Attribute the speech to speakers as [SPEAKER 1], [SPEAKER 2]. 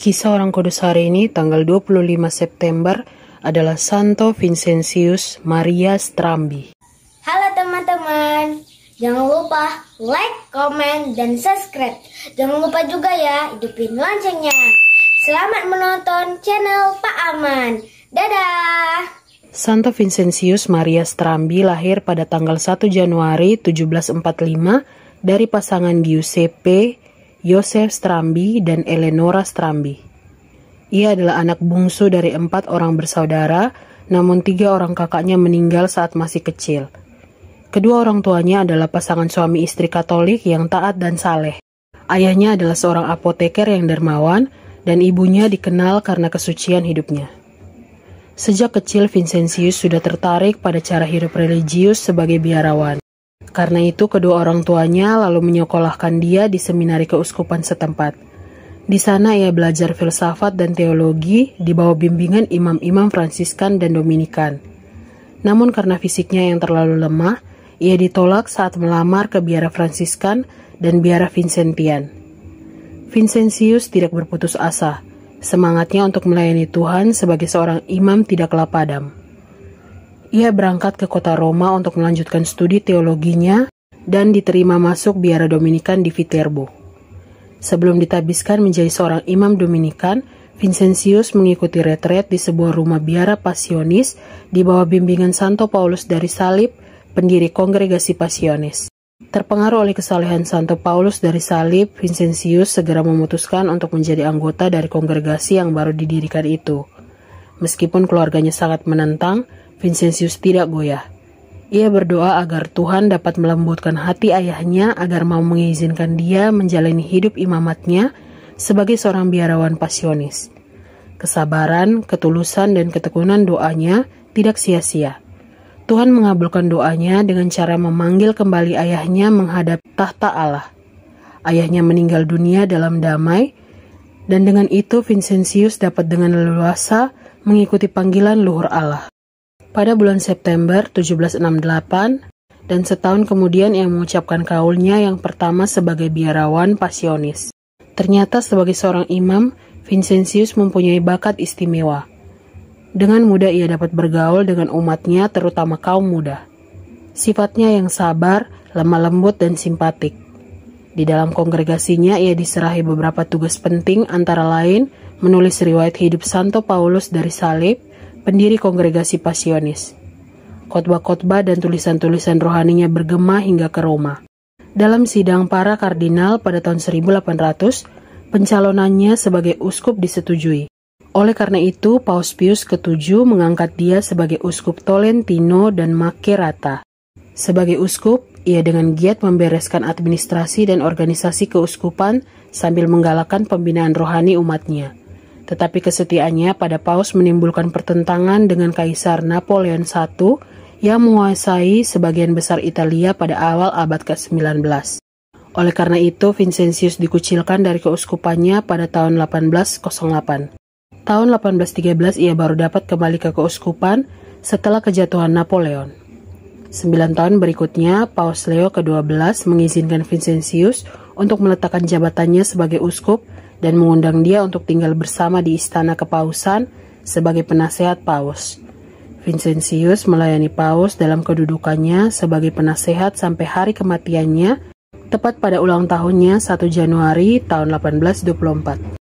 [SPEAKER 1] Kisah orang kudus hari ini tanggal 25 September adalah Santo Vincentius Maria Strambi.
[SPEAKER 2] Halo teman-teman, jangan lupa like, komen, dan subscribe. Jangan lupa juga ya hidupin loncengnya. Selamat menonton channel Pak Aman. Dadah!
[SPEAKER 1] Santo Vincentius Maria Strambi lahir pada tanggal 1 Januari 1745 dari pasangan Giuseppe, Joseph Strambi, dan Eleonora Strambi. Ia adalah anak bungsu dari 4 orang bersaudara, namun 3 orang kakaknya meninggal saat masih kecil. Kedua orang tuanya adalah pasangan suami istri Katolik yang taat dan saleh. Ayahnya adalah seorang apoteker yang dermawan, dan ibunya dikenal karena kesucian hidupnya. Sejak kecil, Vincentius sudah tertarik pada cara hidup religius sebagai biarawan. Karena itu, kedua orang tuanya lalu menyekolahkan dia di seminari keuskupan setempat. Di sana ia belajar filsafat dan teologi di bawah bimbingan imam-imam Fransiskan dan Dominikan. Namun karena fisiknya yang terlalu lemah, ia ditolak saat melamar ke biara Fransiskan dan biara Vincentian. Vincentius tidak berputus asa. Semangatnya untuk melayani Tuhan sebagai seorang imam tidaklah padam. Ia berangkat ke kota Roma untuk melanjutkan studi teologinya dan diterima masuk biara Dominikan di Viterbo. Sebelum ditabiskan menjadi seorang imam Dominikan, Vincentius mengikuti retret di sebuah rumah biara Pasionis di bawah bimbingan Santo Paulus dari Salib, pendiri kongregasi Pasionis. Terpengaruh oleh kesalehan Santo Paulus dari Salib, Vincentius segera memutuskan untuk menjadi anggota dari kongregasi yang baru didirikan itu. Meskipun keluarganya sangat menentang, Vincentius tidak goyah. Ia berdoa agar Tuhan dapat melembutkan hati ayahnya agar mau mengizinkan dia menjalani hidup imamatnya sebagai seorang biarawan Pasionis. Kesabaran, ketulusan, dan ketekunan doanya tidak sia-sia. Tuhan mengabulkan doanya dengan cara memanggil kembali ayahnya menghadap tahta Allah. Ayahnya meninggal dunia dalam damai, dan dengan itu Vincentius dapat dengan leluasa mengikuti panggilan luhur Allah. Pada bulan September 1768, dan setahun kemudian ia mengucapkan kaulnya yang pertama sebagai biarawan Pasionis. Ternyata sebagai seorang imam, Vincentius mempunyai bakat istimewa. Dengan mudah ia dapat bergaul dengan umatnya, terutama kaum muda. Sifatnya yang sabar, lemah lembut, dan simpatik. Di dalam kongregasinya ia diserahi beberapa tugas penting, antara lain menulis riwayat hidup Santo Paulus dari Salib, pendiri kongregasi Pasionis. Khotbah-khotbah dan tulisan-tulisan rohaninya bergema hingga ke Roma. Dalam sidang para kardinal pada tahun 1800, pencalonannya sebagai uskup disetujui. Oleh karena itu, Paus Pius ke-7 mengangkat dia sebagai uskup Tolentino dan Macerata. Sebagai uskup, ia dengan giat membereskan administrasi dan organisasi keuskupan sambil menggalakkan pembinaan rohani umatnya. Tetapi kesetiaannya pada Paus menimbulkan pertentangan dengan Kaisar Napoleon I yang menguasai sebagian besar Italia pada awal abad ke-19. Oleh karena itu, Vincentius dikucilkan dari keuskupannya pada tahun 1808. Tahun 1813 ia baru dapat kembali ke keuskupan setelah kejatuhan Napoleon. 9 tahun berikutnya, Paus Leo ke-12 mengizinkan Vincentius untuk meletakkan jabatannya sebagai uskup dan mengundang dia untuk tinggal bersama di istana kepausan sebagai penasehat Paus. Vincentius melayani Paus dalam kedudukannya sebagai penasehat sampai hari kematiannya, tepat pada ulang tahunnya 1 Januari tahun 1824.